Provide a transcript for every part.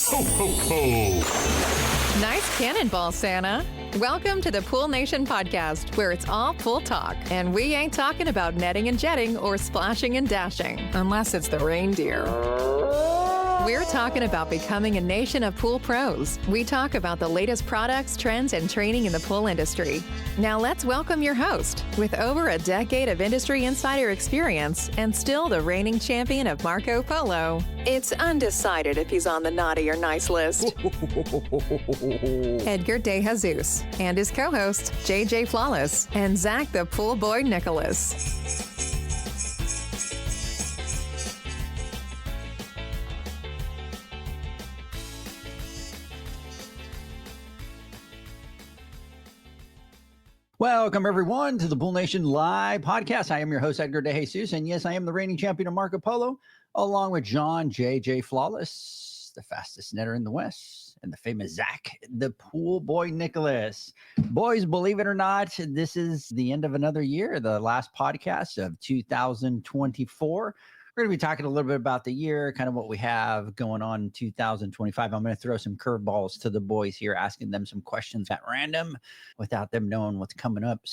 Ho, ho, ho. Nice cannonball, Santa. Welcome to the Pool Nation podcast, where it's all pool talk. And we ain't talking about netting and jetting or splashing and dashing, unless it's the reindeer. We're talking about becoming a nation of pool pros. We talk about the latest products, trends, and training in the pool industry. Now let's welcome your host. With over a decade of industry insider experience and still the reigning champion of Marco Polo, it's undecided if he's on the naughty or nice list. Edgar De Jesus and his co-host, JJ Flawless and Zach the Pool Boy Nicholas. Welcome, everyone, to the Pool Nation Live podcast. I am your host, Edgar De Jesus, and yes, I am the reigning champion of Marco Polo, along with John J.J. Flawless, the fastest netter in the West, and the famous Zach, the Pool Boy Nicholas. Boys, believe it or not, this is the end of another year, the last podcast of 2024. We're going to be talking a little bit about the year, kind of what we have going on in 2025. I'm going to throw some curveballs to the boys here, asking them some questions at random without them knowing what's coming up.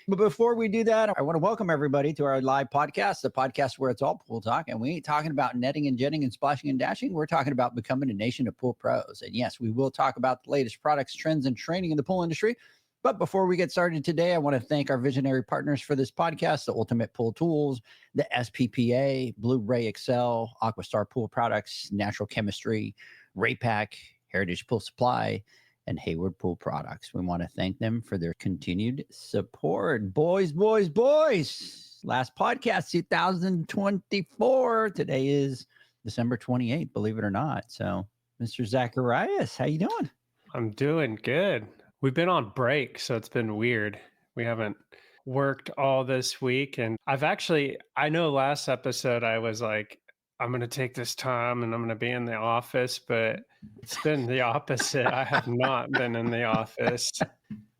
But before we do that, I want to welcome everybody to our live podcast, the podcast where it's all pool talk. And we ain't talking about netting and jetting and splashing and dashing. We're talking about becoming a nation of pool pros. And yes, we will talk about the latest products, trends, and training in the pool industry. But before we get started today, I want to thank our visionary partners for this podcast, the Ultimate Pool Tools, the SPPA, Blu-ray Excel, AquaStar Pool Products, Natural Chemistry, Raypak, Heritage Pool Supply, and Hayward Pool Products. We want to thank them for their continued support. Boys, boys, boys. Last podcast, 2024. Today is December 28th, believe it or not. So, Mr. Zacharias, how you doing? I'm doing good. We've been on break, so it's been weird. We haven't worked all this week. And I know last episode I was like, I'm going to take this time and I'm going to be in the office, but it's been the opposite. I have not been in the office.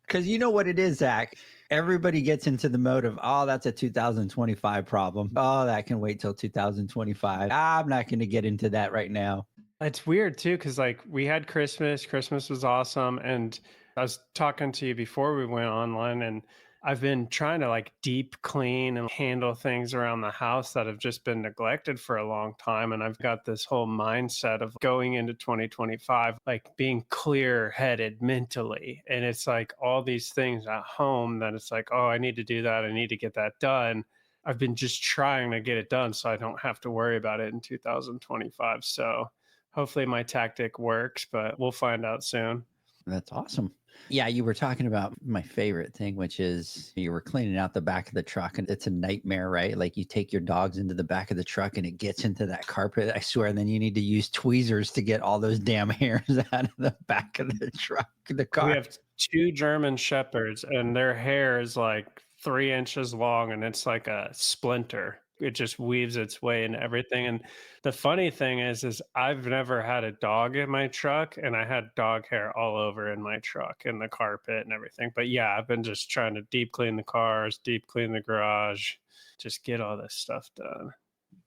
Because you know what it is, Zach. Everybody gets into the mode of, oh, that's a 2025 problem. Oh, that can wait till 2025. I'm not going to get into that right now. It's weird too, because like we had Christmas. Christmas was awesome. And I was talking to you before we went online, and I've been trying to like deep clean and handle things around the house that have just been neglected for a long time. And I've got this whole mindset of going into 2025, like being clear headed mentally. And it's like all these things at home that it's like, oh, I need to do that. I need to get that done. I've been just trying to get it done so I don't have to worry about it in 2025. So hopefully my tactic works, but we'll find out soon. That's awesome. Yeah, you were talking about my favorite thing, which is you were cleaning out the back of the truck, and it's a nightmare, right? Like you take your dogs into the back of the truck and it gets into that carpet, I swear, and then you need to use tweezers to get all those damn hairs out of the back of the truck, the car. We have 2 German Shepherds, and their hair is like 3 inches long, and it's like a splinter. It just weaves its way into everything. And the funny thing is I've never had a dog in my truck, and I had dog hair all over in my truck and the carpet and everything. But yeah, I've been just trying to deep clean the cars, deep clean the garage, just get all this stuff done.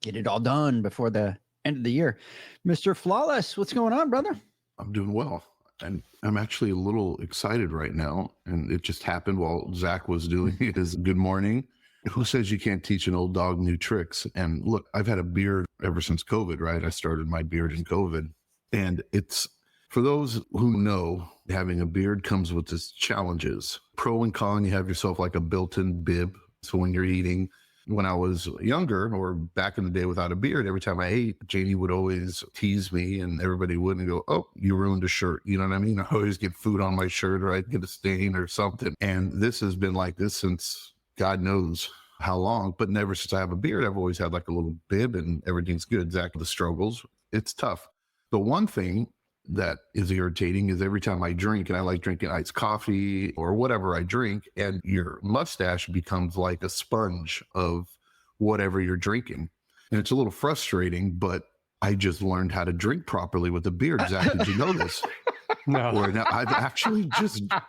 Get it all done before the end of the year. Mr. Flawless, what's going on, brother? I'm doing well. And I'm actually a little excited right now. And it just happened while Zach was doing his good morning. Who says you can't teach an old dog new tricks? And look, I've had a beard ever since COVID, right? I started my beard in COVID. And it's, for those who know, having a beard comes with its challenges. Pro and con, you have yourself like a built-in bib. So when you're eating, when I was younger or back in the day without a beard, every time I ate, Janie would always tease me and everybody wouldn't go, oh, you ruined a shirt. You know what I mean? I always get food on my shirt or I'd get a stain or something. And this has been like this since God knows how long, but never since I have a beard. I've always had like a little bib and everything's good. Zach, the struggles, it's tough. The one thing that is irritating is every time I drink, and I like drinking iced coffee or whatever I drink, and your mustache becomes like a sponge of whatever you're drinking. And it's a little frustrating, but I just learned how to drink properly with a beard. Zach, did you know this? No. Or now I've actually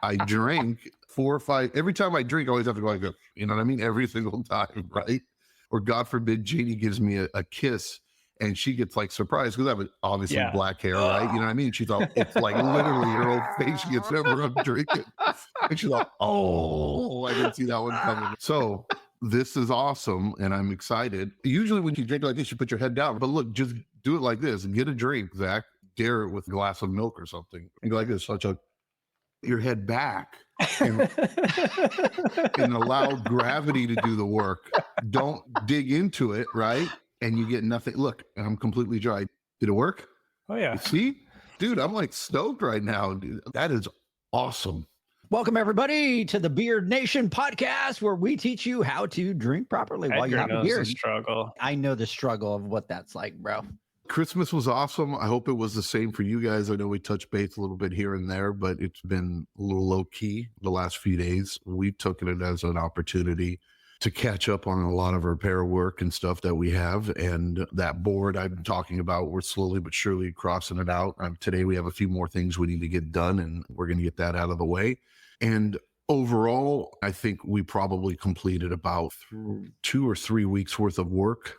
I drank 4 or 5, every time I drink, I always have to go like, you know what I mean? Every single time, right? Or God forbid, Janie gives me a kiss And she gets like surprised because I have obviously Yeah. black hair, right? You know what I mean? She's all, it's like literally her whole face gets ever I'm drinking. And she's like, oh, I didn't see that one coming. So this is awesome. And I'm excited. Usually when you drink like this, you put your head down. But look, just do it like this. Get a drink, Zach. Dare it with a glass of milk or something. And go like this, such a your head back and allow gravity to do the work. Don't dig into it, right? And you get nothing. Look, I'm completely dry. Did it work? Oh, yeah. See? Dude, I'm like stoked right now. Dude, that is awesome. Welcome, everybody, to the Beard Nation podcast, where we teach you how to drink properly while you Edgar have a knows beard. the struggle. I know the struggle of what that's like, bro. Christmas was awesome. I hope it was the same for you guys. I know we touched base a little bit here and there, but it's been a little low key the last few days. We've taken it as an opportunity to catch up on a lot of repair work and stuff that we have. And that board I've been talking about, we're slowly but surely crossing it out. Today we have a few more things we need to get done, and we're going to get that out of the way. And overall, I think we probably completed about 2 or 3 weeks worth of work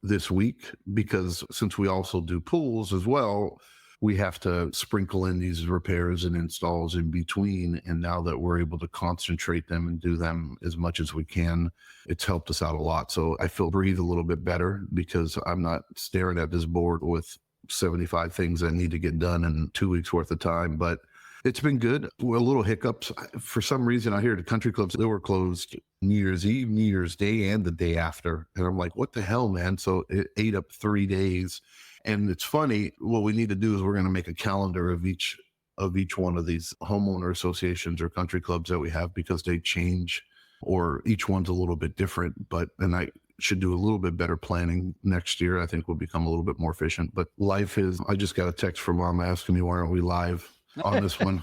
this week, because since we also do pools as well, we have to sprinkle in these repairs and installs in between. And now that we're able to concentrate them and do them as much as we can, it's helped us out a lot. So I feel breathe a little bit better because I'm not staring at this board with 75 things that need to get done in 2 weeks worth of time. But it's been good. Well, little hiccups. For some reason, I hear the country clubs, they were closed New Year's Eve, New Year's Day, and the day after. And I'm like, what the hell, man? So it ate up 3 days. And it's funny, what we need to do is we're going to make a calendar of each one of these homeowner associations or country clubs that we have, because they change, or each one's a little bit different. And I should do a little bit better planning next year. I think we'll become a little bit more efficient. But life is, I just got a text from Mom asking me, why aren't we live on this one?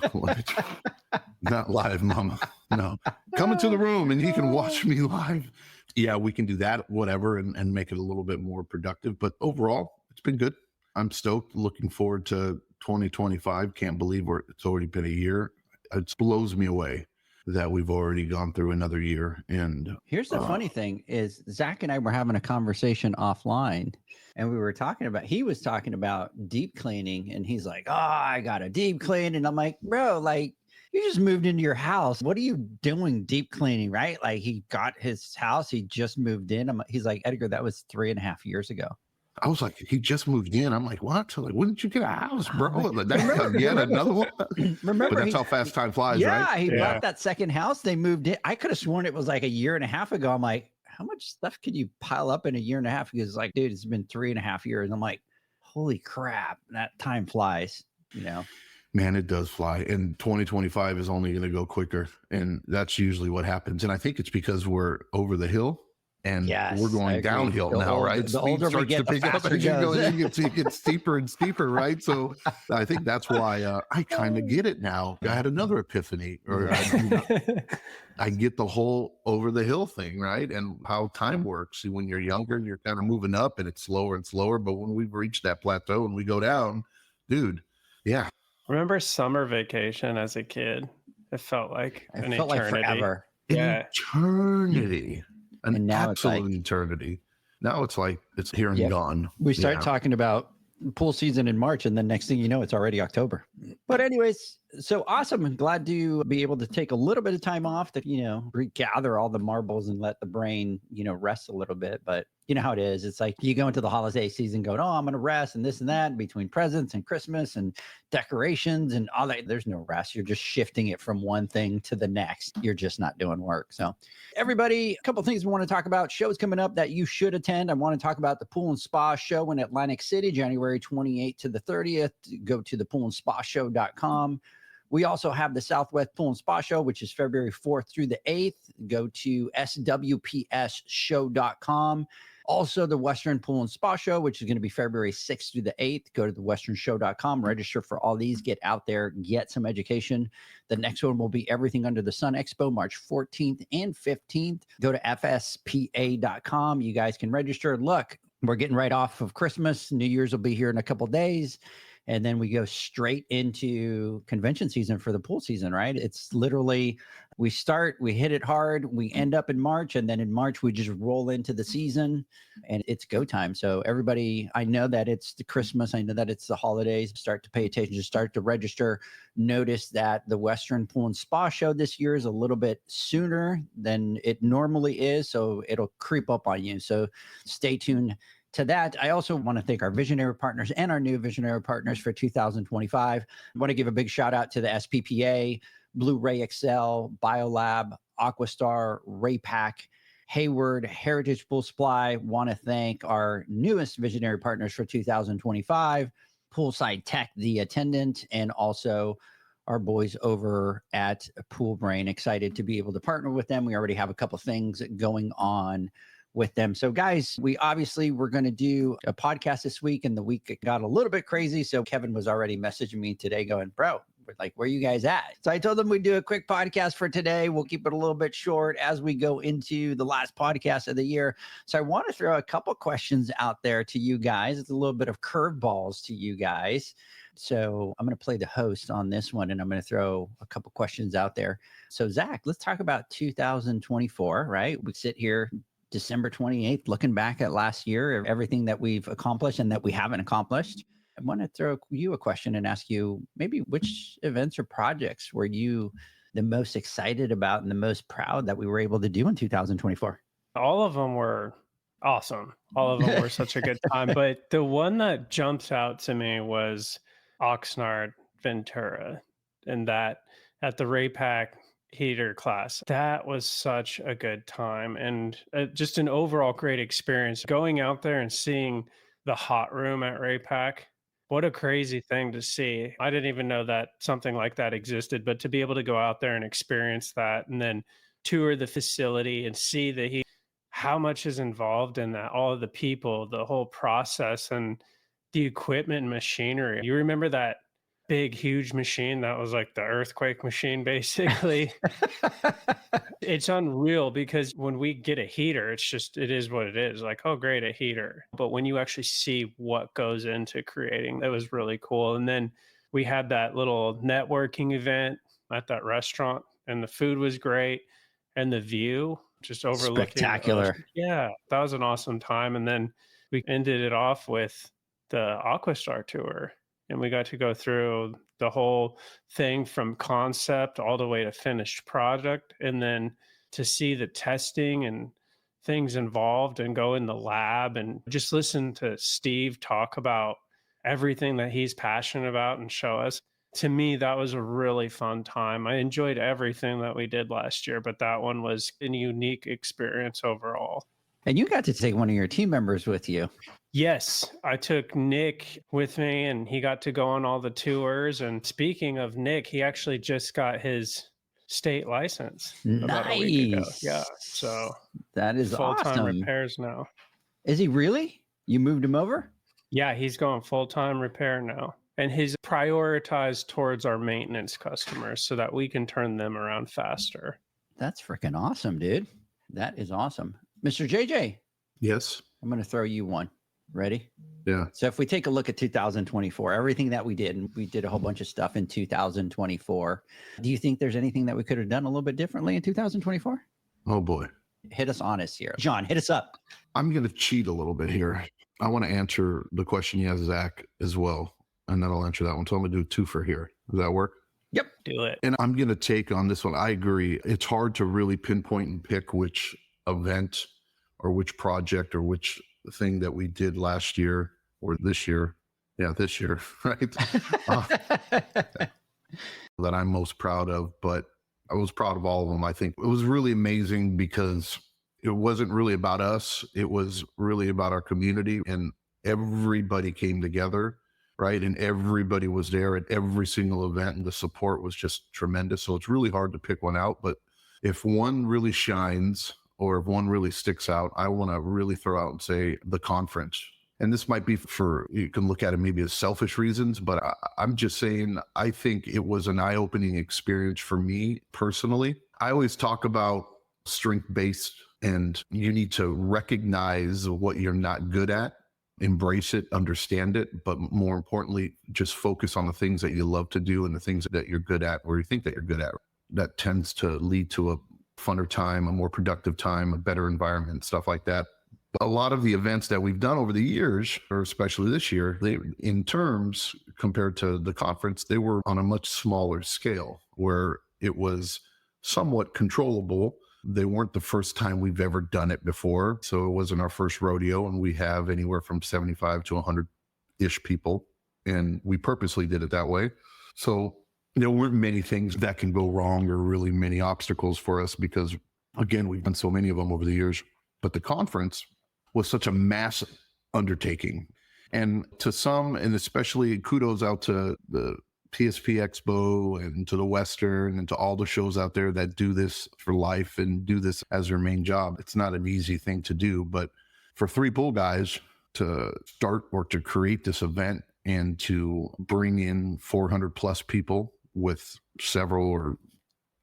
Not live, Mama. No. Come into the room and you can watch me live. Yeah, we can do that, whatever, and make it a little bit more productive. But overall, it's been good. I'm stoked. Looking forward to 2025. Can't believe it's already been a year. It blows me away that we've already gone through another year. And Here's the funny thing is Zach and I were having a conversation offline, and he was talking about deep cleaning, and he's like, oh, I got a deep clean. And I'm like, bro, like, you just moved into your house. What are you doing deep cleaning, right? Like, he got his house. He just moved in. He's like, Edgar, that was 3.5 years ago. I was like, he just moved in. I'm like, what? So like, when did you get a house, bro? Like, Remember, another one. Remember, but that's how fast time flies, yeah, right? he bought that second house. They moved in. I could have sworn it was like 1.5 years ago. I'm like, how much stuff could you pile up in 1.5 years? Because like, dude, it's been 3.5 years. I'm like, holy crap, that time flies, you know? Man, it does fly. And 2025 is only going to go quicker. And that's usually what happens. And I think it's because we're over the hill. And we're going downhill now, right? The older we get, the faster it goes. It gets steeper and steeper, right? So I think that's why I kind of get it now. I had another epiphany, or I get the whole over the hill thing, right? And how time works. See, when you're younger, you're kind of moving up and it's slower and slower. But when we've reached that plateau and we go down, dude, yeah. Remember summer vacation as a kid? It felt like an eternity. Like forever. Yeah. Eternity. And now absolute eternity. Now it's like it's here and gone. We start talking about pool season in March, and then next thing you know, it's already October. But anyways, so awesome. I'm glad to be able to take a little bit of time off to, regather all the marbles and let the brain, rest a little bit. But you know how it is. It's like you go into the holiday season going, oh, I'm going to rest and this and that, between presents and Christmas and decorations and all that. There's no rest. You're just shifting it from one thing to the next. You're just not doing work. So everybody, a couple of things we want to talk about. Shows coming up that you should attend. I want to talk about the Pool and Spa Show in Atlantic City, January 28th to the 30th. Go to thepoolandspa.show.com. We also have the Southwest Pool and Spa Show, which is February 4th through the 8th. Go to swpsshow.com. Also, the Western Pool and Spa Show, which is going to be February 6th through the 8th. Go to thewesternshow.com. Register for all these. Get out there. Get some education. The next one will be Everything Under the Sun Expo, March 14th and 15th. Go to fspa.com. You guys can register. Look, we're getting right off of Christmas. New Year's will be here in a couple days. And then we go straight into convention season for the pool season, right? It's literally, we hit it hard, we end up in March, and then in March, we just roll into the season and it's go time. So everybody, I know that it's the Christmas, I know that it's the holidays, start to pay attention, just start to register. Notice that the Western Pool and Spa Show this year is a little bit sooner than it normally is. So it'll creep up on you. So stay tuned to that. I also want to thank our visionary partners and our new visionary partners for 2025. I want to give a big shout out to the SPPA, Blu-ray Excel, Biolab, AquaStar, Raypak, Hayward, Heritage Pool Supply. Want to thank our newest visionary partners for 2025, Poolside Tech, The Attendant, and also our boys over at Pool Brain. Excited to be able to partner with them. We already have a couple things going on with them. So guys, we're going to do a podcast this week, and the week got a little bit crazy. So Kevin was already messaging me today going, bro, like, where you guys at? So I told them we'd do a quick podcast for today. We'll keep it a little bit short as we go into the last podcast of the year. So I want to throw a couple questions out there to you guys. It's a little bit of curveballs to you guys. So I'm going to play the host on this one, and I'm going to throw a couple questions out there. So Zach, let's talk about 2024, right? We sit here December 28th, looking back at last year, everything that we've accomplished and that we haven't accomplished. I want to throw you a question and ask you maybe which events or projects were you the most excited about and the most proud that we were able to do in 2024? All of them were awesome. All of them were such a good time. But the one that jumps out to me was Oxnard Ventura, and that at the Raypak heater class. That was such a good time, and just an overall great experience. Going out there and seeing the hot room at Raypak, what a crazy thing to see. I didn't even know that something like that existed, but to be able to go out there and experience that, and then tour the facility and see the heat, how much is involved in that, all of the people, the whole process, and the equipment and machinery. You remember that big, huge machine that was like the earthquake machine, basically? It's unreal, because when we get a heater, it is what it is. Like, oh, great, a heater. But when you actually see what goes into creating, that was really cool. And then we had that little networking event at that restaurant, and the food was great. And the view, just overlooking. Spectacular. Yeah, that was an awesome time. And then we ended it off with the AquaStar tour. And we got to go through the whole thing from concept all the way to finished product, and then to see the testing and things involved and go in the lab and just listen to Steve talk about everything that he's passionate about and show us. To me, that was a really fun time. I enjoyed everything that we did last year, but that one was a unique experience overall. And you got to take one of your team members with you. Yes, I took Nick with me, and he got to go on all the tours. And speaking of Nick, he actually just got his state license about a week ago. Yeah, so that is full-time awesome. repairs now. Is he really? You moved him over? Yeah, he's going full-time repair now. And he's prioritized towards our maintenance customers so that we can turn them around faster. That's freaking awesome, dude. That is awesome. Mr. JJ. Yes. I'm going to throw you one. Ready? Yeah. So if we take a look at 2024, everything that we did, and we did a whole bunch of stuff in 2024. Do you think there's anything that we could have done a little bit differently in 2024? Oh, boy. Hit us honest here. John, hit us up. I'm going to cheat a little bit here. I want to answer the question you asked Zach as well, and then I'll answer that one. So I'm going to do two for here. Does that work? Yep. Do it. And I'm going to take on this one. I agree. It's hard to really pinpoint and pick which event or which project or which thing that we did last year or this year. Yeah, this year, right? That I'm most proud of, but I was proud of all of them. I think it was really amazing because it wasn't really about us. It was really about our community, and everybody came together, right? And everybody was there at every single event, and the support was just tremendous. So it's really hard to pick one out, but if one really shines or if one really sticks out, I want to really throw out and say the conference. And this might be for, you can look at it maybe as selfish reasons, but I'm just saying, I think it was an eye-opening experience for me personally. I always talk about strength-based, and you need to recognize what you're not good at embrace it, understand it, but more importantly, just focus on the things that you love to do and the things that you're good at or you think that you're good at. That tends to lead to a funner time, a more productive time, a better environment, stuff like that. A lot of the events that we've done over the years, or especially this year, they, in terms compared to the conference, they were on a much smaller scale where it was somewhat controllable. They weren't the first time we've ever done it before. So it wasn't our first rodeo, and we have anywhere from 75 to 100-ish people. And we purposely did it that way. So there weren't many things that can go wrong or really many obstacles for us because, again, we've done so many of them over the years. But the conference was such a massive undertaking. And to some, and especially kudos out to the PSP Expo and to the Western and to all the shows out there that do this for life and do this as their main job. It's not an easy thing to do, but for three pool guys to start or to create this event and to bring in 400 plus people with several or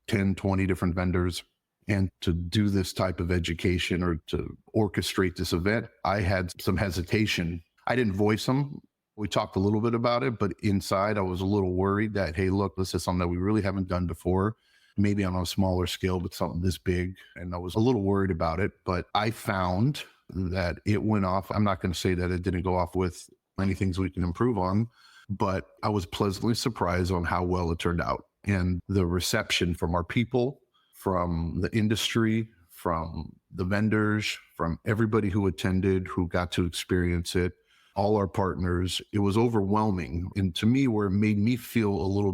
10, 20 different vendors, and to do this type of education or to orchestrate this event, I had some hesitation. I didn't voice them. We talked a little bit about it, but inside I was a little worried that, hey, look, this is something that we really haven't done before, maybe on a smaller scale, but something this big. And I was a little worried about it, but I found that it went off. I'm not going to say that it didn't go off with many things we can improve on, but I was pleasantly surprised on how well it turned out. And the reception from our people, from the industry, from the vendors, from everybody who attended, who got to experience it, all our partners, it was overwhelming. And to me, where it made me feel a little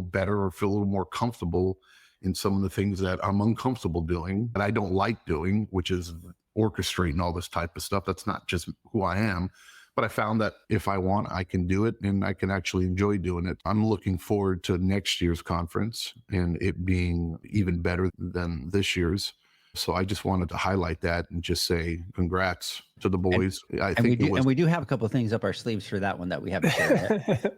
better or feel a little more comfortable in some of the things that I'm uncomfortable doing, that I don't like doing, which is orchestrating all this type of stuff. That's not just who I am. But I found that if I want, I can do it and I can actually enjoy doing it. I'm looking forward to next year's conference and it being even better than this year's. So I just wanted to highlight that and just say congrats to the boys. And we do have a couple of things up our sleeves for that one that we haven't shared yet.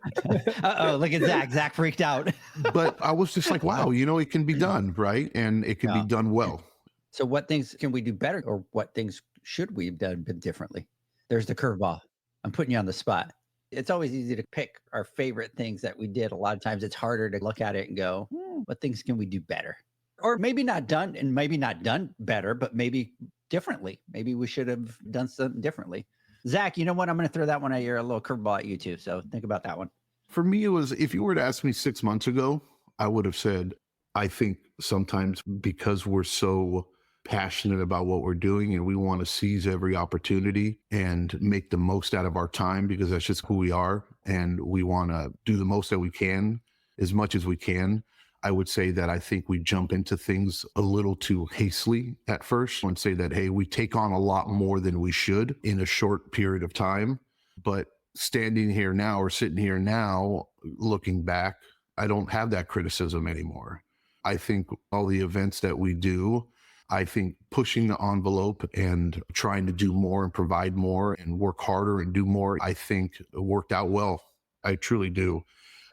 Uh-oh, look at Zach. Zach freaked out. But I was just like, wow, it can be done, right? And it can be done well. So what things can we do better, or what things should we have done differently? There's the curveball. I'm putting you on the spot. It's always easy to pick our favorite things that we did. A lot of times it's harder to look at it and go, what things can we do better? Or maybe not done, and maybe not done better, but maybe differently. Maybe we should have done something differently. Zach, you know what? I'm going to throw that one at you, a little curveball at you too. So think about that one. For me, it was, if you were to ask me 6 months ago, I would have said, I think sometimes because we're so passionate about what we're doing and we want to seize every opportunity and make the most out of our time, because that's just who we are, and we want to do the most that we can as much as we can. I would say that I think we jump into things a little too hastily at first and say that, hey, we take on a lot more than we should in a short period of time. But standing here now, or sitting here now, looking back, I don't have that criticism anymore. I think all the events that we do, I think pushing the envelope and trying to do more and provide more and work harder and do more, I think it worked out well. I truly do.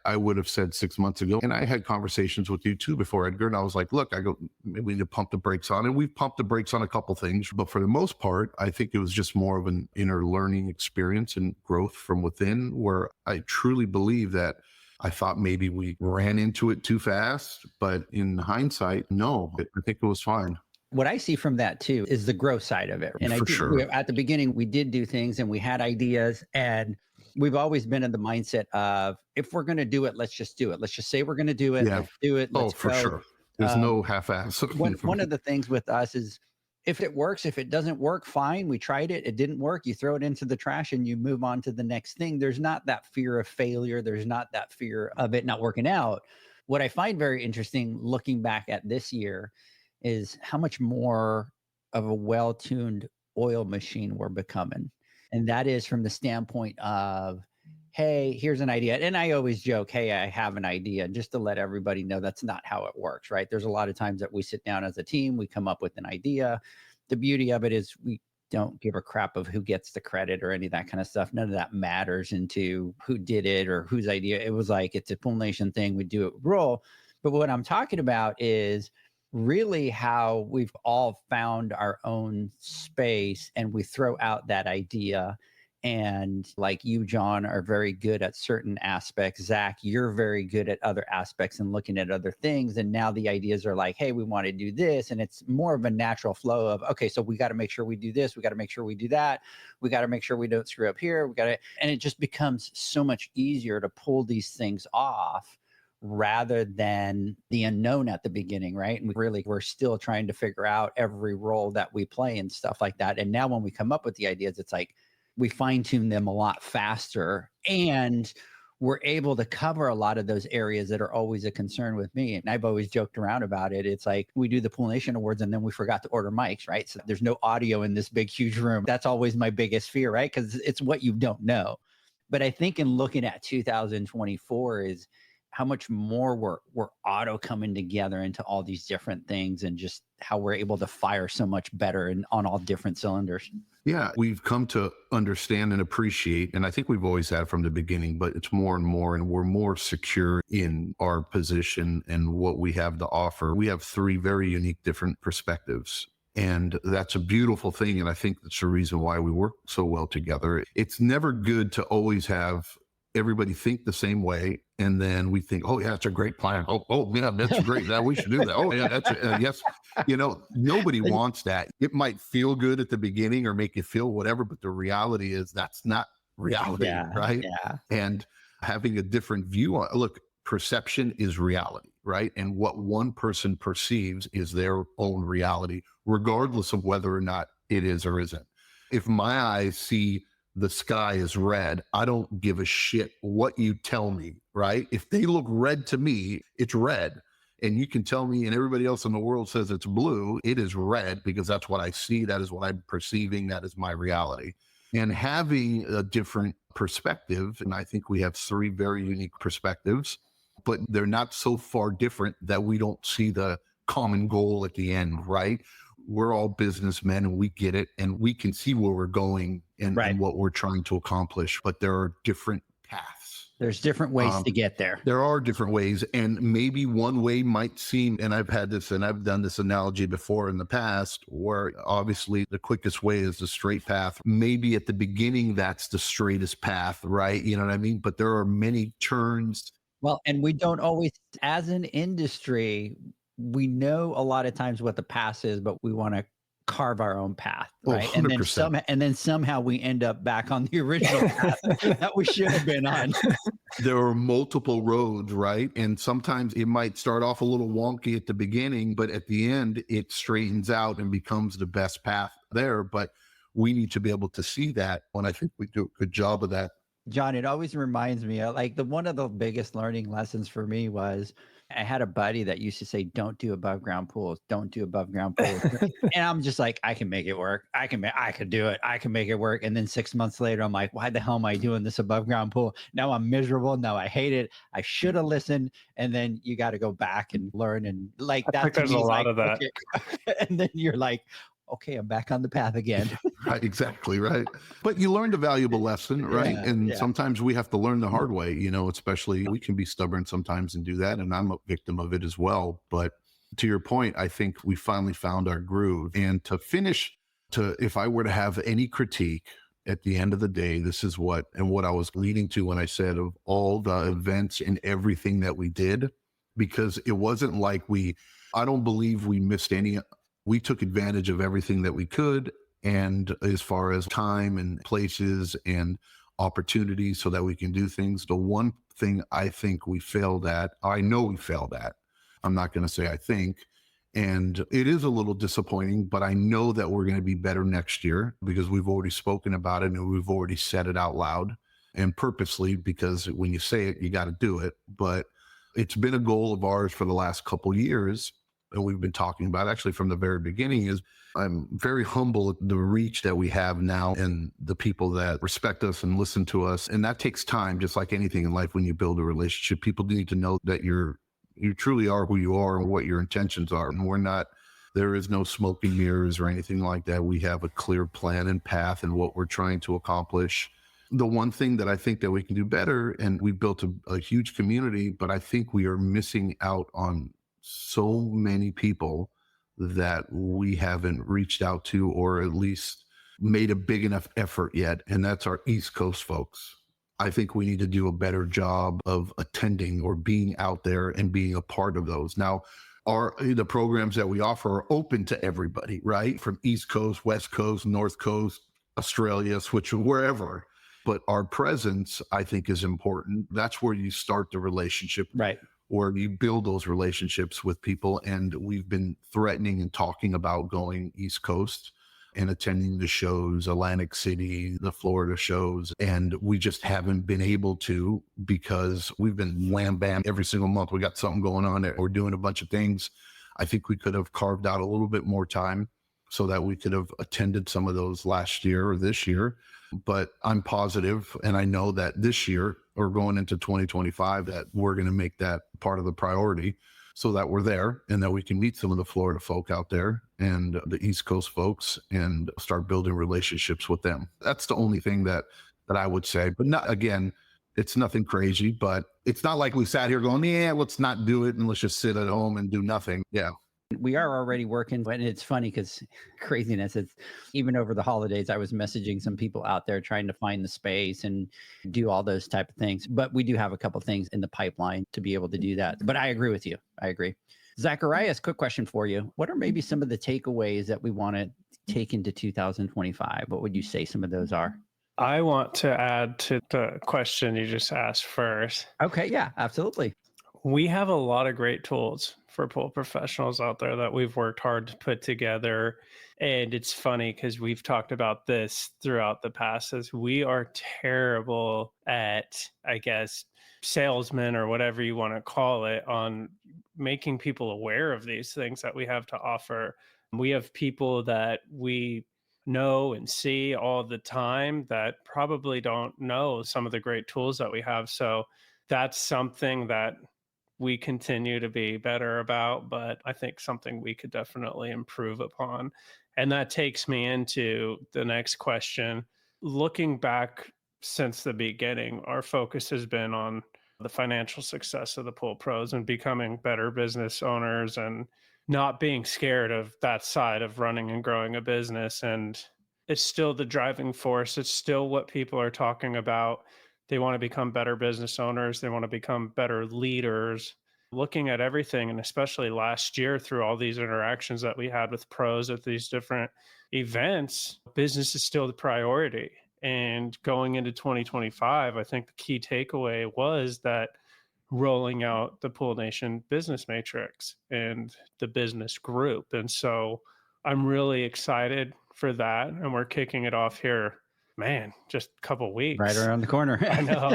I would have said 6 months ago, and I had conversations with you too before, Edgar, and I was like, look, maybe we need to pump the brakes on, and we've pumped the brakes on a couple things, but for the most part, I think it was just more of an inner learning experience and growth from within, where I truly believe that I thought maybe we ran into it too fast, but in hindsight, no, I think it was fine. What I see from that too is the growth side of it. And at the beginning, we did do things and we had ideas, and we've always been in the mindset of, if we're going to do it, let's just do it. Let's just say we're going to do it. Yeah. Let's do it. Let's for sure. There's no half-ass. One of the things with us is, if it works, if it doesn't work, fine. We tried it. It didn't work. You throw it into the trash and you move on to the next thing. There's not that fear of failure. There's not that fear of it not working out. What I find very interesting looking back at this year is how much more of a well-tuned oil machine we're becoming. And that is from the standpoint of, hey, here's an idea. And I always joke, hey, I have an idea, just to let everybody know that's not how it works, right? There's a lot of times that we sit down as a team, we come up with an idea. The beauty of it is we don't give a crap of who gets the credit or any of that kind of stuff. None of that matters into who did it or whose idea. It was like, it's a Pool Nation thing. We do it, roll. But what I'm talking about is really how we've all found our own space, and we throw out that idea And like you, John, are very good at certain aspects. Zach, you're very good at other aspects and looking at other things. And now the ideas are like, hey, we want to do this. And it's more of a natural flow of, okay, so we got to make sure we do this. We got to make sure we do that. We got to make sure we don't screw up here. And it just becomes so much easier to pull these things off rather than the unknown at the beginning, right? And we're still trying to figure out every role that we play and stuff like that. And now when we come up with the ideas, it's like we fine tune them a lot faster, and we're able to cover a lot of those areas that are always a concern with me. And I've always joked around about it. It's like we do the Pool Nation Awards and then we forgot to order mics, right? So there's no audio in this big, huge room. That's always my biggest fear, right? Because it's what you don't know. But I think in looking at 2024 is how much more we're auto coming together into all these different things, and just how we're able to fire so much better and on all different cylinders. Yeah, we've come to understand and appreciate, and I think we've always had from the beginning, but it's more and more, and we're more secure in our position and what we have to offer. We have three very unique, different perspectives. And that's a beautiful thing. And I think that's the reason why we work so well together. It's never good to always have everybody think the same way. And then we think, oh, yeah, that's a great plan. Oh yeah, that's great. That we should do that. Oh, yeah, that's yes. Nobody wants that. It might feel good at the beginning or make you feel whatever, but the reality is that's not reality, right? Yeah. And having a different view on, look, perception is reality, right? And what one person perceives is their own reality, regardless of whether or not it is or isn't. If my eyes see the sky is red, I don't give a shit what you tell me, right? If they look red to me, it's red. And you can tell me, and everybody else in the world says it's blue, it is red because that's what I see. That is what I'm perceiving. That is my reality. And having a different perspective, and I think we have three very unique perspectives, but they're not so far different that we don't see the common goal at the end, right? We're all businessmen and we get it, and we can see where we're going and what we're trying to accomplish, but there are different paths. There's different ways to get there. There are different ways, and maybe one way might seem, and I've had this and I've done this analogy before in the past, where obviously the quickest way is the straight path. Maybe at the beginning, that's the straightest path, right? You know what I mean? But there are many turns. Well, and we don't always, as an industry, we know a lot of times what the path is, but we want to carve our own path, right? Oh, and then somehow we end up back on the original path that we should have been on. There are multiple roads, right? And sometimes it might start off a little wonky at the beginning, but at the end it straightens out and becomes the best path there. But we need to be able to see that, and I think we do a good job of that. John, it always reminds me of one of the biggest learning lessons for me was I had a buddy that used to say, don't do above ground pools. Don't do above ground pools. And I'm just like, I can make it work. I could do it. I can make it work. And then 6 months later, I'm like, why the hell am I doing this above ground pool? Now I'm miserable. Now I hate it. I should have listened. And then you got to go back and learn. And like that. I think there's a lot of that. Okay. And then you're like, okay, I'm back on the path again. Right, exactly, right. But you learned a valuable lesson, right? Sometimes we have to learn the hard way, especially we can be stubborn sometimes and do that. And I'm a victim of it as well. But to your point, I think we finally found our groove. And to finish, if I were to have any critique at the end of the day, this is what I was leading to when I said of all the events and everything that we did, because it wasn't like I don't believe we missed any. We took advantage of everything that we could, and as far as time and places and opportunities so that we can do things. The one thing I think we failed at, I know we failed at, I'm not going to say I think, and it is a little disappointing, but I know that we're going to be better next year because we've already spoken about it and we've already said it out loud, and purposely, because when you say it, you got to do it. But it's been a goal of ours for the last couple of years. And we've been talking about actually from the very beginning is I'm very humble at the reach that we have now and the people that respect us and listen to us. And that takes time, just like anything in life. When you build a relationship, people need to know that you truly are who you are and what your intentions are. And there is no smoke and mirrors or anything like that. We have a clear plan and path and what we're trying to accomplish. The one thing that I think that we can do better, and we've built a huge community, but I think we are missing out on so many people that we haven't reached out to, or at least made a big enough effort yet, and that's our East Coast folks. I think we need to do a better job of attending or being out there and being a part of those. Now, the programs that we offer are open to everybody, right? From East Coast, West Coast, North Coast, Australia, switch wherever. But our presence, I think, is important. That's where you start the relationship, Right. or you build those relationships with people. And we've been threatening and talking about going East Coast and attending the shows, Atlantic City, the Florida shows. And we just haven't been able to, because we've been wham bam every single month. We got something going on there. We're doing a bunch of things. I think we could have carved out a little bit more time so that we could have attended some of those last year or this year. But I'm positive, and I know that this year or going into 2025, that we're going to make that part of the priority, so that we're there and that we can meet some of the Florida folk out there and the East Coast folks and start building relationships with them. That's the only thing that I would say. But not, again, it's nothing crazy, but it's not like we sat here going, yeah, let's not do it and let's just sit at home and do nothing. Yeah. We are already working, and it's funny because craziness. It's even over the holidays, I was messaging some people out there trying to find the space and do all those type of things. But we do have a couple of things in the pipeline to be able to do that. But I agree with you. I agree. Zacharias, quick question for you. What are maybe some of the takeaways that we want to take into 2025? What would you say some of those are? I want to add to the question you just asked first. Okay. Yeah, absolutely. We have a lot of great tools for pool professionals out there that we've worked hard to put together. And it's funny because we've talked about this throughout the past, as we are terrible at, I guess, salesmen or whatever you want to call it, on making people aware of these things that we have to offer. We have people that we know and see all the time that probably don't know some of the great tools that we have. So that's something that we continue to be better about, but I think something we could definitely improve upon. And that takes me into the next question. Looking back since the beginning, our focus has been on the financial success of the pool pros and becoming better business owners and not being scared of that side of running and growing a business. And it's still the driving force. It's still what people are talking about. They want to become better business owners. They want to become better leaders. Looking at everything, and especially last year through all these interactions that we had with pros at these different events, business is still the priority. And going into 2025, I think the key takeaway was that rolling out the Pool Nation Business Matrix and the business group. And so I'm really excited for that. And we're kicking it off here, man, just a couple weeks. Right around the corner. I know.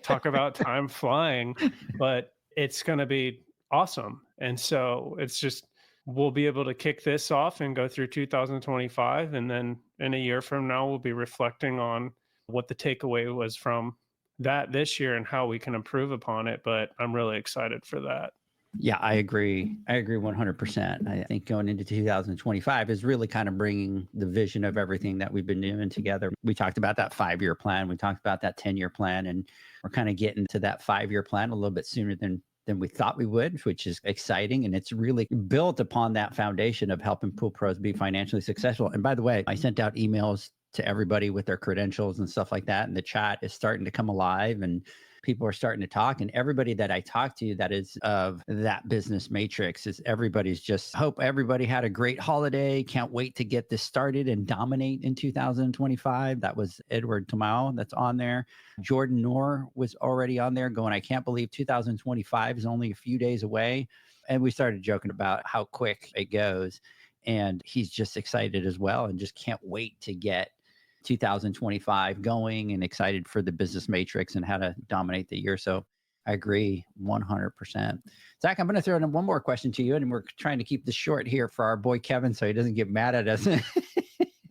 Talk about time flying, but it's going to be awesome. And so it's just, we'll be able to kick this off and go through 2025. And then in a year from now, we'll be reflecting on what the takeaway was from that this year and how we can improve upon it. But I'm really excited for that. Yeah, I agree. I agree 100%. I think going into 2025 is really kind of bringing the vision of everything that we've been doing together. We talked about that 5-year plan. We talked about that 10-year plan, and we're kind of getting to that 5-year plan a little bit sooner than we thought we would, which is exciting. And it's really built upon that foundation of helping pool pros be financially successful. And by the way, I sent out emails to everybody with their credentials and stuff like that. And the chat is starting to come alive, and people are starting to talk. And everybody that I talk to that is of that business matrix is everybody's just hope everybody had a great holiday. Can't wait to get this started and dominate in 2025. That was Edward Tomau that's on there. Jordan Noor was already on there going, I can't believe 2025 is only a few days away. And we started joking about how quick it goes. And he's just excited as well and just can't wait to get 2025 going and excited for the business matrix and how to dominate the year. So I agree 100%. Zach, I'm going to throw in one more question to you, and we're trying to keep this short here for our boy Kevin so he doesn't get mad at us.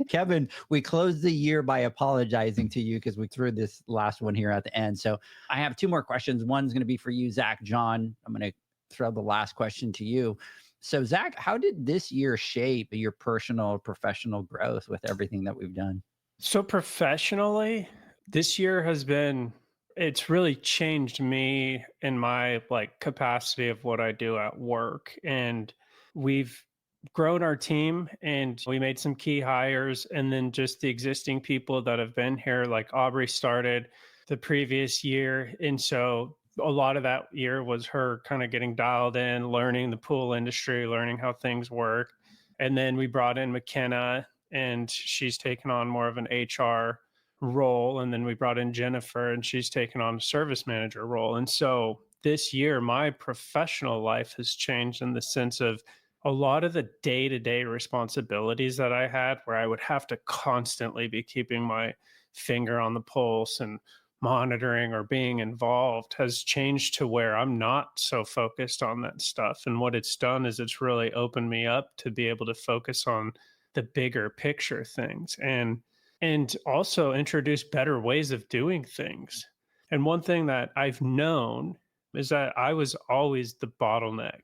Kevin, we closed the year by apologizing to you because we threw this last one here at the end. So I have 2 more questions. One's going to be for you, Zach. John, I'm going to throw the last question to you. So Zach, how did this year shape your personal, professional growth with everything that we've done? So professionally, this year has been, it's really changed me in my capacity of what I do at work. And we've grown our team and we made some key hires. And then just the existing people that have been here, like Aubrey started the previous year. And so a lot of that year was her kind of getting dialed in, learning the pool industry, learning how things work. And then we brought in McKenna, and she's taken on more of an HR role. And then we brought in Jennifer, and she's taken on a service manager role. And so this year, my professional life has changed in the sense of a lot of the day-to-day responsibilities that I had, where I would have to constantly be keeping my finger on the pulse and monitoring or being involved, has changed to where I'm not so focused on that stuff. And what it's done is it's really opened me up to be able to focus on the bigger picture things and also introduce better ways of doing things. And one thing that I've known is that I was always the bottleneck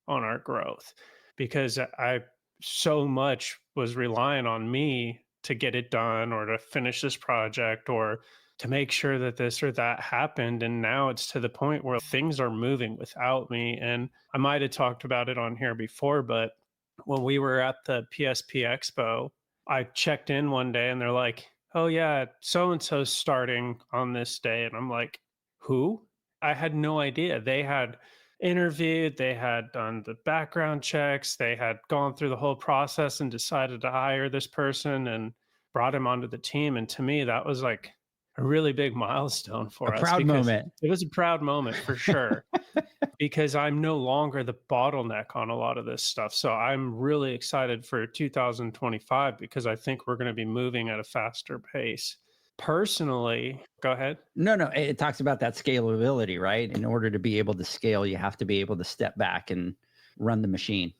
on our growth, because I so much was relying on me to get it done or to finish this project or to make sure that this or that happened. And now it's to the point where things are moving without me. And I might have talked about it on here before, but when we were at the PSP Expo, I checked in one day and they're like, oh yeah, so-and-so's starting on this day. And I'm like, who? I had no idea. They had interviewed, they had done the background checks, they had gone through the whole process and decided to hire this person and brought him onto the team. And to me, that was like a really big milestone for us. A proud moment. It was a proud moment for sure, because I'm no longer the bottleneck on a lot of this stuff. So I'm really excited for 2025 because I think we're going to be moving at a faster pace. Personally, go ahead. No, it talks about that scalability, right? In order to be able to scale, you have to be able to step back and run the machine.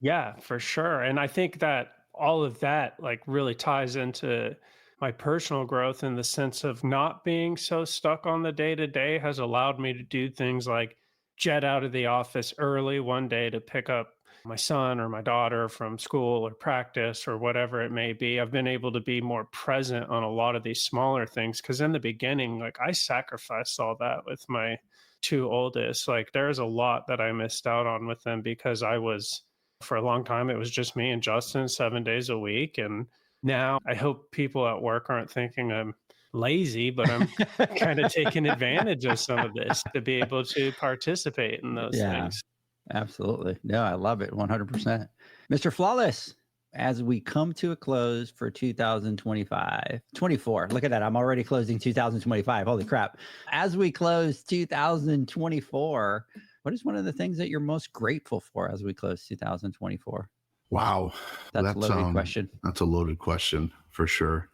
Yeah, for sure. And I think that all of that like really ties into my personal growth in the sense of not being so stuck on the day-to-day has allowed me to do things like jet out of the office early one day to pick up my son or my daughter from school or practice or whatever it may be. I've been able to be more present on a lot of these smaller things, because in the beginning, like I sacrificed all that with my two oldest. Like there's a lot that I missed out on with them because I was, for a long time, it was just me and Justin 7 days a week. And now I hope people at work aren't thinking I'm lazy, but I'm kind of taking advantage of some of this to be able to participate in those things. Absolutely. No, I love it. 100%. Mr. Flawless, as we come to a close for 24, look at that. I'm already closing 2025. Holy crap. As we close 2024, what is one of the things that you're most grateful for as we close 2024? Wow. That's a loaded question. That's a loaded question for sure.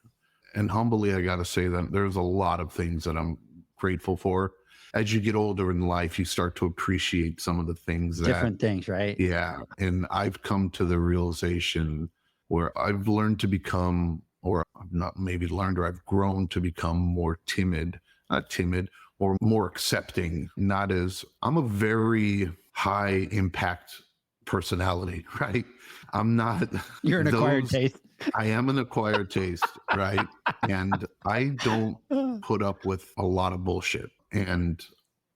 And humbly, I got to say that there's a lot of things that I'm grateful for. As you get older in life, you start to appreciate some of the things different things, right? Yeah. And I've come to the realization where I've learned to become, or I've not maybe learned, or I've grown to become more not timid, or more accepting. Not as, I'm a very high impact personality, right? I'm not. You're an acquired taste. I am an acquired taste, right? And I don't put up with a lot of bullshit. And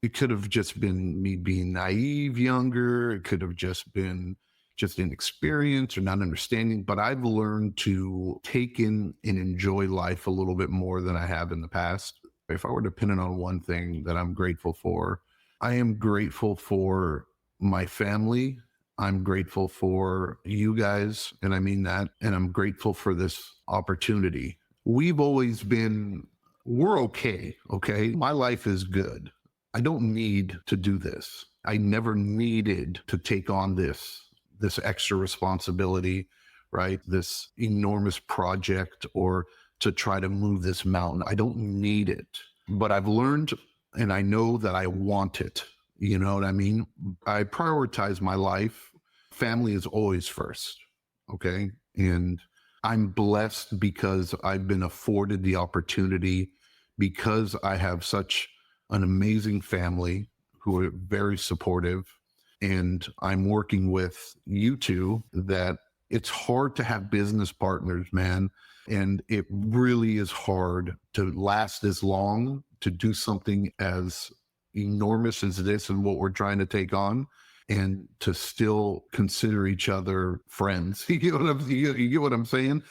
it could have just been me being naive younger. It could have just been just inexperience or not understanding. But I've learned to take in and enjoy life a little bit more than I have in the past. If I were to pin it on one thing that I'm grateful for, I am grateful for my family. I'm grateful for you guys, and I mean that. And I'm grateful for this opportunity. We've always been, we're okay. My life is good. I don't need to do this. I never needed to take on this extra responsibility, right? This enormous project, or to try to move this mountain. I don't need it, but I've learned, and I know that I want it. You know what I mean? I prioritize my life. Family is always first. Okay. And I'm blessed because I've been afforded the opportunity, because I have such an amazing family who are very supportive. And I'm working with you two, that it's hard to have business partners, man. And it really is hard to last as long, to do something as enormous as this and what we're trying to take on. and to still consider each other friends. You get what I'm saying?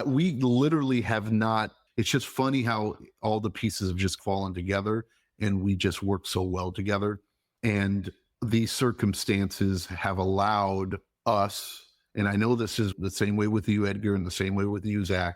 We literally have not, it's just funny how all the pieces have just fallen together and we just work so well together. And these circumstances have allowed us, and I know this is the same way with you, Edgar, and the same way with you, Zach.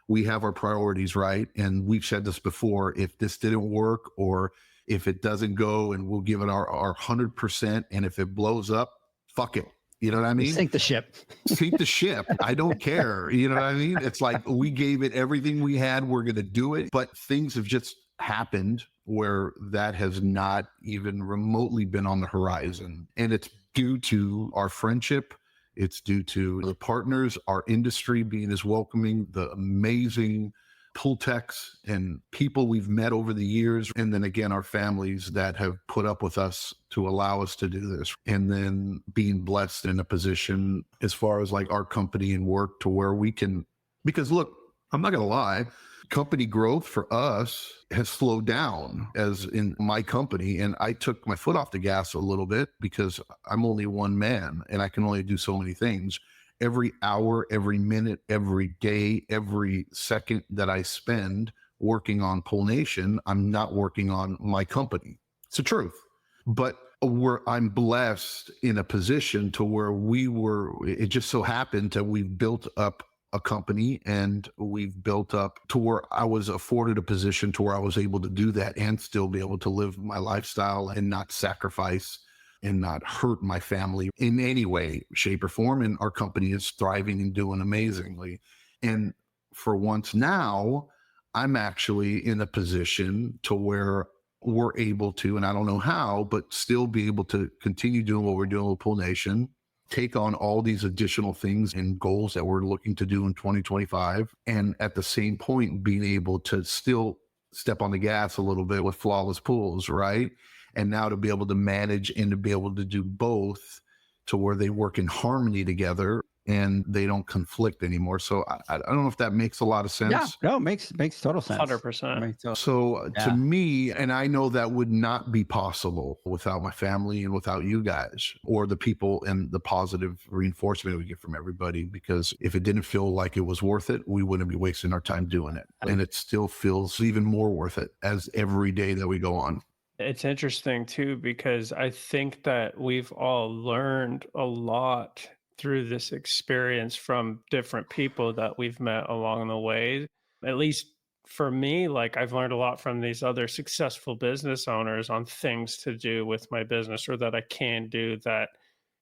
We have our priorities right. And we've said this before, if this didn't work or if it doesn't go, and we'll give it our 100%. And if it blows up, fuck it. You know what I mean? Sink the ship. Sink the ship. I don't care. You know what I mean? It's like we gave it everything we had. We're going to do it. But things have just happened where that has not even remotely been on the horizon. And it's due to our friendship. It's due to the partners, our industry being as welcoming, the amazing pool techs and people we've met over the years. And then again, our families that have put up with us to allow us to do this. And then being blessed in a position as far as like our company and work to where we can, because look, I'm not going to lie, company growth for us has slowed down as in my company. And I took my foot off the gas a little bit because I'm only one man and I can only do so many things. Every hour, every minute, every day, every second that I spend working on Pool Nation, I'm not working on my company. It's the truth. But I'm blessed in a position to where it just so happened that we've built up a company and we've built up to where I was afforded a position to where I was able to do that and still be able to live my lifestyle and not sacrifice and not hurt my family in any way, shape, or form. And our company is thriving and doing amazingly. And for once now, I'm actually in a position to where we're able to, and I don't know how, but still be able to continue doing what we're doing with Pool Nation, take on all these additional things and goals that we're looking to do in 2025. And at the same point, being able to still step on the gas a little bit with Flawless Pools, right? And now to be able to manage and to be able to do both to where they work in harmony together and they don't conflict anymore. So I don't know if that makes a lot of sense. Yeah, no, makes total sense. 100%. So to me, and I know that would not be possible without my family and without you guys or the people and the positive reinforcement we get from everybody, because if it didn't feel like it was worth it, we wouldn't be wasting our time doing it. And it still feels even more worth it as every day that we go on. It's interesting too, because I think that we've all learned a lot through this experience from different people that we've met along the way. At least for me, like I've learned a lot from these other successful business owners on things to do with my business or that I can do that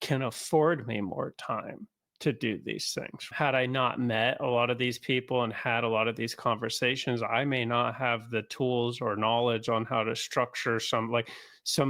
can afford me more time to do these things. Had I not met a lot of these people and had a lot of these conversations, I may not have the tools or knowledge on how to structure some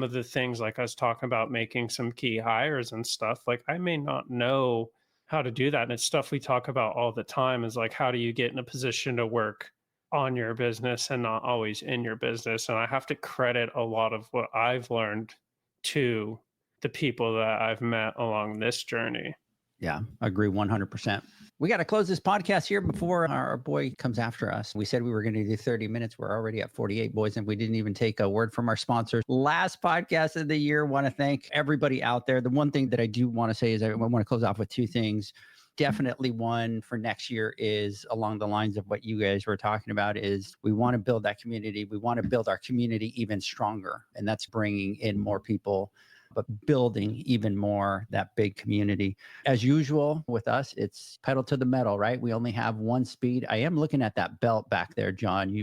of the things, like I was talking about making some key hires and stuff. Like I may not know how to do that. And it's stuff we talk about all the time is like, how do you get in a position to work on your business and not always in your business? And I have to credit a lot of what I've learned to the people that I've met along this journey. Yeah, I agree 100%. We got to close this podcast here before our boy comes after us. We said we were going to do 30 minutes. We're already at 48, boys, and we didn't even take a word from our sponsors. Last podcast of the year. Want to thank everybody out there. The one thing that I do want to say is I want to close off with two things. Definitely one for next year is along the lines of what you guys were talking about is we want to build that community. We want to build our community even stronger, and that's bringing in more people, but building even more that big community. As usual with us, it's pedal to the metal, right? We only have one speed. I am looking at that belt back there, John.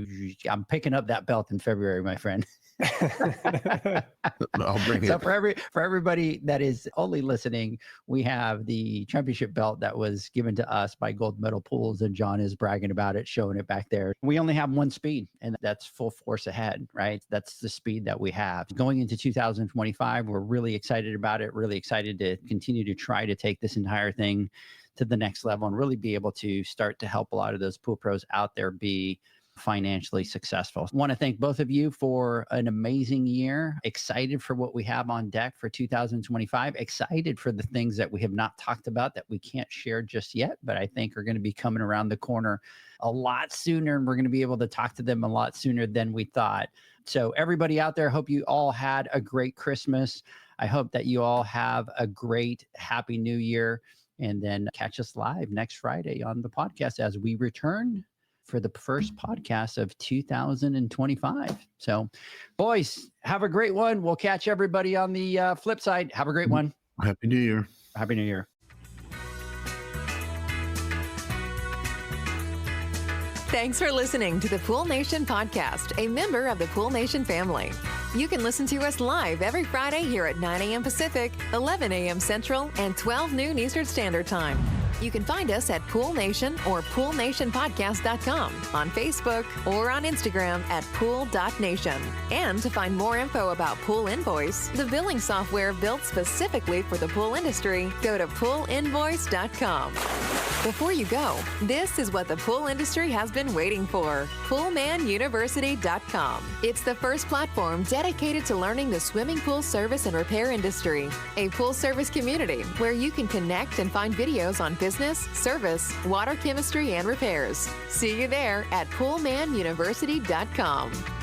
I'm picking up that belt in February, my friend. I'll bring So it. for everybody that is only listening, we have the championship belt that was given to us by Gold Medal Pools, and John is bragging about it, showing it back there. We only have one speed, and that's full force ahead, right? That's the speed that we have. Going into 2025, we're really excited about it, really excited to continue to try to take this entire thing to the next level and really be able to start to help a lot of those pool pros out there be financially successful. I want to thank both of you for an amazing year. Excited for what we have on deck for 2025. Excited for the things that we have not talked about that we can't share just yet, but I think are going to be coming around the corner a lot sooner, and we're going to be able to talk to them a lot sooner than we thought. So everybody out there, hope you all had a great Christmas. I hope that you all have a great, happy new year, and then catch us live next Friday on the podcast as we return for the first podcast of 2025. So boys, have a great one. We'll catch everybody on the flip side. Have a great one. Happy New Year. Happy New Year. Thanks for listening to the Pool Nation podcast, a member of the Pool Nation family. You can listen to us live every Friday here at 9 a.m. Pacific, 11 a.m. Central, and 12 noon Eastern Standard Time. You can find us at Pool Nation or poolnationpodcast.com, on Facebook, or on Instagram at pool.nation. And to find more info about Pool Invoice, the billing software built specifically for the pool industry, go to poolinvoice.com. Before you go, this is what the pool industry has been waiting for. Poolmanuniversity.com. It's the first platform dedicated to learning the swimming pool service and repair industry. A pool service community where you can connect and find videos on business, service, water chemistry, and repairs. See you there at poolmanuniversity.com.